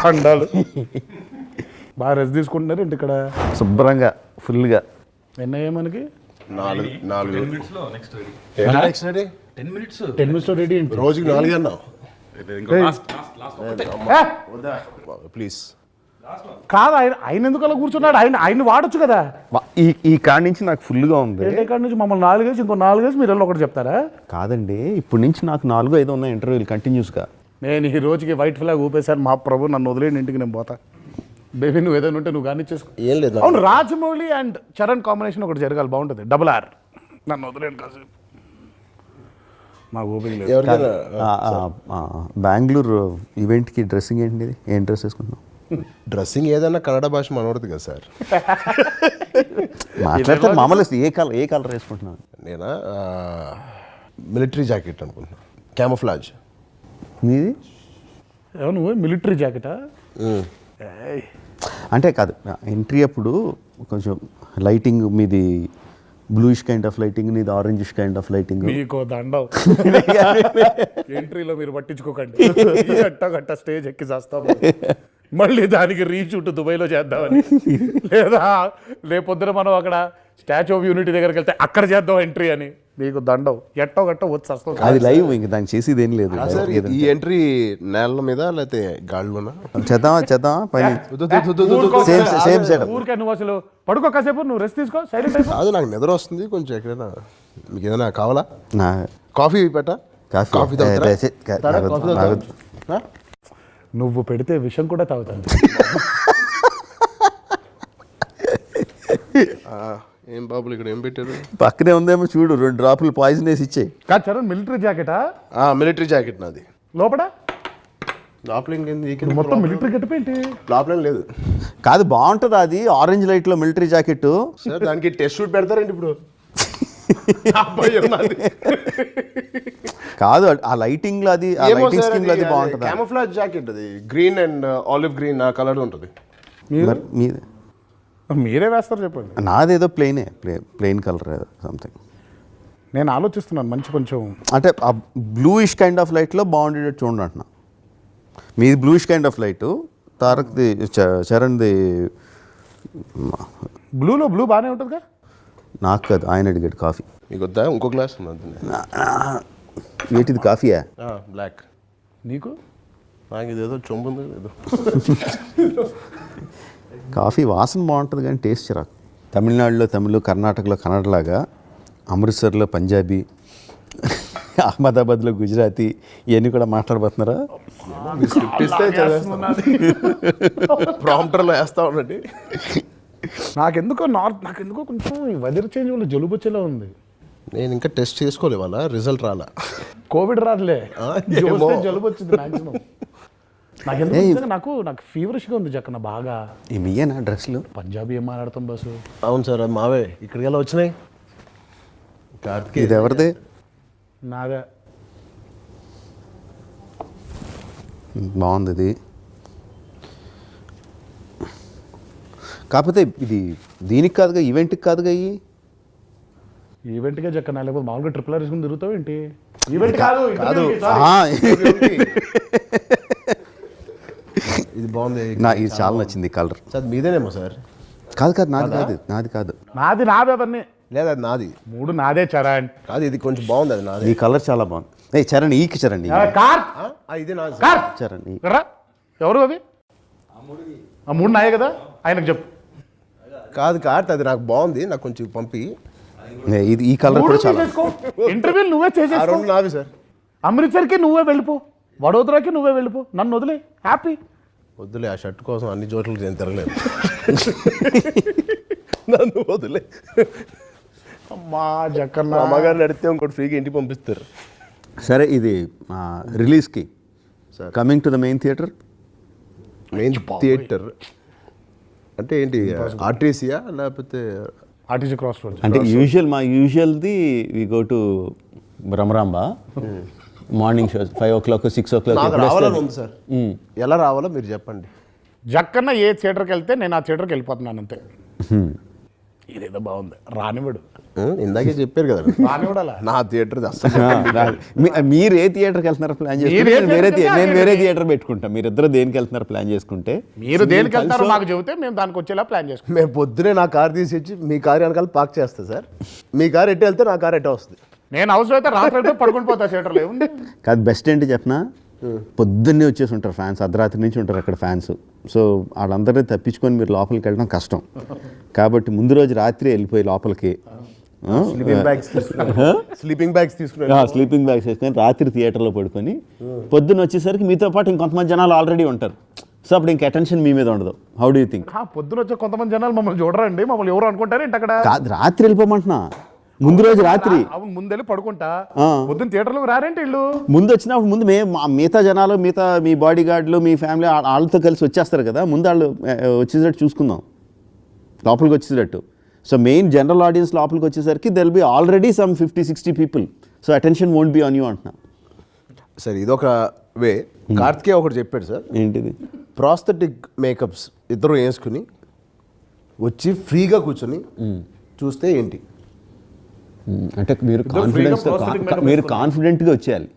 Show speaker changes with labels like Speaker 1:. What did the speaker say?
Speaker 1: దండాలు. బాగా రెస్ట్ తీసుకుంటున్నారు ఇంటి ఇక్కడ
Speaker 2: శుభ్రంగా ఫుల్గా.
Speaker 1: ఎన్నయ్యా మనకి
Speaker 3: 4
Speaker 1: 10 minutes లో రెడీ ఏంటి?
Speaker 3: రోజుకి 4 అన్నావు ప్లీజ్.
Speaker 1: కాదు ఆయన ఎందుకు అలా కూర్చున్నాడు? ఆయన వాడొచ్చు కదా.
Speaker 2: ఈ కాడి నుంచి నాకు ఫుల్గా ఉంది.
Speaker 1: ఏంటి కాడి నుంచి మమ్మల్ని 4 వేసి ఇంకో 4 వేసి మీరు ఒకటి చెప్తారా?
Speaker 2: కాదండి, ఇప్పటి నుంచి నాకు 4-5 ఉన్నాయి ఇంటర్వ్యూలు కంటిన్యూస్గా.
Speaker 1: నేను ఈ రోజుకి వైట్ ఫ్లాగ్ ఊపేశాను. మా ప్రభు నన్ను వదిలేని ఇంటికి నేను పోతా. బేబీ నువ్వు ఏదైనా ఉంటే నువ్వు కానీ చేసుకో.
Speaker 3: ఏం లేదు.
Speaker 1: అవును, రాజమౌళి అండ్ చరణ్ కాంబినేషన్ ఒకటి జరగాలి, బాగుంటుంది. RRR. నన్ను వదిలేను కాసేపు, మా ఊపిరి లేదు.
Speaker 2: బెంగళూరు ఈవెంట్కి డ్రెస్సింగ్ ఏంటి? ఏం డ్రెస్ వేసుకుంటున్నావు?
Speaker 3: డ్రెస్సింగ్ ఏదైనా కన్నడ భాష మనవడదు కదా సార్.
Speaker 2: మాట్లాడితే మామూలు ఏ కలర్ వేసుకుంటున్నాను?
Speaker 3: నేనా మిలిటరీ జాకెట్ అనుకుంటున్నా, క్యామోఫ్లాజ్.
Speaker 2: మీది?
Speaker 1: నువ్వు మిలిటరీ జాకెటా?
Speaker 2: అంటే కాదు, ఎంట్రీ అప్పుడు కొంచెం లైటింగ్ మీది బ్లూయిష్ కైండ్ ఆఫ్ లైటింగ్, నీది ఆరెంజిష్ కైండ్ ఆఫ్ లైటింగ్.
Speaker 1: మీకు దండం. ఎంట్రీలో మీరు పట్టించుకోకండి. గట్ట స్టేజ్ ఎక్కి చేస్తాం, మళ్ళీ దానికి రీషూట్ దుబాయ్లో చేద్దామని. లేదా రేపొద్దున మనం అక్కడ స్టాచ్యూ ఆఫ్ యూనిటీ దగ్గరికి వెళ్తే అక్కడ చేద్దాం ఎంట్రీ అని. మీకు దండం. గట్ట వచ్చి వస్తాం.
Speaker 2: అది లైవ్, ఇంక దానికి చేసేది ఏం లేదు.
Speaker 3: ఈ ఎంట్రీ నేల మీద లేకపోతే గాళ్ళలోనా?
Speaker 2: చేద్దామా పైన సేమ్ సెటప్.
Speaker 1: ఊరికే నువ్వు అసలు పడుకో, కాసేపు నువ్వు రెస్ట్ తీసుకో, సైలెంట్ అయిపో.
Speaker 3: కాదు, నాకు నిద్ర వస్తుంది కొంచెం. ఎక్కడైనా మీకు ఏదైనా కావాలా? కాఫీ పెట్టా? కాఫీ
Speaker 1: నువ్వు పెడితే విషం కూడా తాగుతాను.
Speaker 3: ఏం బాబులు ఇక్కడ ఏం పెట్టారు?
Speaker 2: పక్కనే ఉందేమో చూడు, 2 డ్రాపులు పాయిజన్ వేసి ఇచ్చే.
Speaker 1: కాదు చరణ్, మిలిటరీ జాకెటా?
Speaker 3: మిలిటరీ జాకెట్ నాది.
Speaker 1: లోపల
Speaker 3: లోపల
Speaker 1: మొత్తం మిలిటరీ గెటప్ ఏంటి?
Speaker 3: లోపల లేదు.
Speaker 2: కాదు, బాగుంటుంది అది ఆరెంజ్ లైట్ లో మిలిటరీ జాకెట్.
Speaker 3: సార్ దానికి టెస్ట్ షూట్ పెడతారండి ఇప్పుడు?
Speaker 2: కాదు, ఆ లైటింగ్ లో అది, ఆ లైటింగ్ స్కీమ్ లో అది బాగుంటుంది.
Speaker 3: క్యామోఫ్లాజ్ జాకెట్ అది, గ్రీన్ అండ్ ఆలివ్ గ్రీన్ ఆ కలర్ ఉంటుంది.
Speaker 1: మీరే వేస్తారు చెప్పండి.
Speaker 2: నాదేదో ప్లెయిన్ కలర్ ఏదో సంథింగ్.
Speaker 1: నేను ఆలోచిస్తున్నాను మంచి కొంచెం,
Speaker 2: అంటే ఆ బ్లూయిష్ కైండ్ ఆఫ్ లైట్లో బాగుండేటట్టు చూడండి అంటున్నా. మీది బ్లూయిష్ కైండ్ ఆఫ్ లైట్, తారక్ది చరణ్ది
Speaker 1: బ్లూలో బ్లూ బాగానే ఉంటుందిగా.
Speaker 2: నాకు కాదు, ఆయన అడిగాడు కాఫీ.
Speaker 3: మీకు వద్దా? ఇంకో గ్లాస్
Speaker 2: ఏంటిది కాఫీయా?
Speaker 3: బ్లాక్.
Speaker 1: నీకు?
Speaker 3: నాకు ఇదేదో చొంబు ఉంది ఏదో.
Speaker 2: కాఫీ వాసన బాగుంటుంది కానీ టేస్ట్ చిరాకు. తమిళనాడులో తమిళ్, కర్ణాటకలో కన్నడలాగా, అమృత్సర్లో పంజాబీ, అహ్మదాబాద్లో గుజరాతీ, ఇవన్నీ కూడా మాట్లాడబోతున్నారా?
Speaker 3: ప్రాంప్టర్లో వేస్తా ఉండండి.
Speaker 1: నాకెందుకో కొంచెం వెదర్ చేంజ్ వల్ల జలుబు వచ్చేలా ఉంది.
Speaker 3: నేను ఇంకా టెస్ట్ చేసుకోలే, వాళ్ళ రిజల్ట్ రాలా.
Speaker 1: కోవిడ్ రాదులే, జలుబు వచ్చింది మ్యాక్సిమం. నాకు ఫీవరిష్గా ఉంది జక్కన బాగా.
Speaker 2: ఇవేనా డ్రెస్లు?
Speaker 1: పంజాబీ ఏం మాట్లాడతాం బస్సు.
Speaker 3: అవును సార్, మావే ఇక్కడికి ఎలా వచ్చినాయి?
Speaker 2: ఇది ఎవరిది?
Speaker 1: నాదే.
Speaker 2: బాగుంది ఇది. కాకపోతే ఇది దీనికి కాదుగా, ఈవెంట్కి కాదుగా.
Speaker 1: ఈవెంట్గా జక్కన, లేకపోతే మామూలుగా ట్రిపుల్ ఆర్ వేసుకుని తిరుగుతావు ఏంటి? ఈవెంట్ కాదు.
Speaker 3: ఇది బాగుంది,
Speaker 2: ఇది చాలా నచ్చింది కలర్.
Speaker 3: Sir మీదేనేమో sir?
Speaker 2: కాదు, నాది కాదు.
Speaker 1: నాదెవరిని
Speaker 3: లేదా అది నాది.
Speaker 1: 3 నాదే చరణ్.
Speaker 3: కాదు, ఇది కొంచెం బాగుంది, అది నాది.
Speaker 2: ఈ కలర్ చాలా బాగుంది. చరణ్ ఈకి చరణ్
Speaker 3: ఇదే నాది
Speaker 2: చరణ్.
Speaker 1: ఎవరు అవి? ఆ 3 నాయే కదా, ఆయనకు చెప్పు.
Speaker 3: కాదు కార్త్, అది నాకు బాగుంది, నాకు కొంచెం పంపి.
Speaker 2: ఇది ఈ కలర్ కూడా చాలా.
Speaker 1: ఇంటర్వ్యూలు నువ్వే చేసేసుకో.
Speaker 3: నావి సార్.
Speaker 1: అమృత్సర్కి నువ్వే వెళ్ళిపో, వడోదరాకి నువ్వే వెళ్ళిపో, నన్ను వదిలే, హ్యాపీ.
Speaker 3: వద్దులే, ఆ షర్ట్ కోసం అన్ని చోట్లకి నేను తిరగలేదు. నన్ను వదిలే.
Speaker 1: అమ్మా జక్కన్న,
Speaker 3: అమ్మగారిని అడిగితే ఇంకోటి ఫ్రీగా ఇంటికి పంపిస్తారు.
Speaker 2: సరే, ఇది రిలీజ్కి coming to the main theatre.
Speaker 3: అంటే ఏంటి, ఆర్టీసీయా లేకపోతే?
Speaker 1: RTC cross road.
Speaker 2: అంటే యూజువల్ది we go to Bhramaramba. Morning shows 5 o'clock 6 o'clock.
Speaker 3: రావాలని ఉంది సార్. ఎలా రావాలో మీరు చెప్పండి.
Speaker 1: జక్కన్న ఏ థియేటర్కి వెళ్తే నేను ఆ థియేటర్కి వెళ్ళిపోతున్నాను అంతే. ఇదేదో బాగుంది, రానివాడు
Speaker 3: ఇందాకే చెప్పారు కదా
Speaker 1: రానివాడలా.
Speaker 3: నా థియేటర్ అసలు
Speaker 2: మీరు ఏ థియేటర్కి వెళ్తున్నారు ప్లాన్ చేసుకుంటే
Speaker 1: మీరు ఏ
Speaker 2: నేను వేరే
Speaker 1: థియేటర్కి
Speaker 2: నేను వేరే థియేటర్ పెట్టుకుంటా. మీరు ఇద్దరు దేనికి వెళ్తున్నారు ప్లాన్ చేసుకుంటే
Speaker 1: మీరు దేనికి వెళ్తారో మాకు చెబితే మేము దానికి వచ్చేలా ప్లాన్ చేసుకుంటాం.
Speaker 3: మేము పొద్దునే నా కార్ తీసి ఇచ్చి మీ కార్ వెనకాల పార్క్ చేస్తా సార్. మీ కార్ ఎట్టు వెళ్తే నా కార్ ఎట్ట వస్తుంది.
Speaker 1: నేను అవసరం అయితే రాత్రి అయితే పడుకుని పోతా థియేటర్లో, ఏముంది.
Speaker 2: కాదు బెస్ట్ ఏంటి చెప్పనా, పొద్దున్నే వచ్చేసి ఉంటారు ఫ్యాన్స్, అర్ధరాత్రి నుంచి ఉంటారు అక్కడ ఫ్యాన్స్. సో వాళ్ళందరినీ తప్పించుకొని మీరు లోపలికి వెళ్ళడం కష్టం. కాబట్టి ముందు రోజు రాత్రి వెళ్ళిపోయి లోపలికి
Speaker 3: స్లీపింగ్ బ్యాగ్స్ తీసుకున్నాను.
Speaker 2: స్లీపింగ్ బ్యాగ్స్ వేసుకొని రాత్రి థియేటర్లో పడుకొని పొద్దున్న వచ్చేసరికి మీతో పాటు ఇంకొంతమంది జనాలు ఆల్రెడీ ఉంటారు. సో అప్పుడు ఇంక అటెన్షన్ మీ మీద ఉండదు. How do you think?
Speaker 1: పొద్దున వచ్చే కొంతమంది జనాలు మమ్మల్ని చూడరండి, మమ్మల్ని ఎవరు అనుకుంటారు ఏంటి అక్కడ.
Speaker 2: కాదు రాత్రి వెళ్ళిపోమంటున్నా, ముందు రోజు రాత్రి.
Speaker 1: అవును, ముందెళ్ళి పడుకుంటా, పొద్దున్న థియేటర్లోకి రారేంటి ఇల్లు.
Speaker 2: ముందు వచ్చినప్పుడు ముందు మిగతా జనాలు, మిగతా మీ బాడీ గార్డులు, మీ ఫ్యామిలీ వాళ్ళతో కలిసి వచ్చేస్తారు కదా, ముందు వాళ్ళు వచ్చేటట్టు చూసుకుందాం, లోపలికి వచ్చేటట్టు. సో మెయిన్ జనరల్ ఆడియన్స్ లోపలికి వచ్చేసరికి they'll be already some 50-60 people. So attention won't be on you అంటున్నా.
Speaker 3: సార్ ఇదొక వే. కార్తికేయ ఒకటి చెప్పాడు సార్,
Speaker 2: ఏంటిది?
Speaker 3: ప్రాస్థెటిక్ మేకప్స్ ఇద్దరు వేసుకుని వచ్చి ఫ్రీగా కూర్చొని చూస్తే ఏంటి
Speaker 2: అంటే మీరు కాన్ఫిడెన్స్గా వచ్చేయాలి.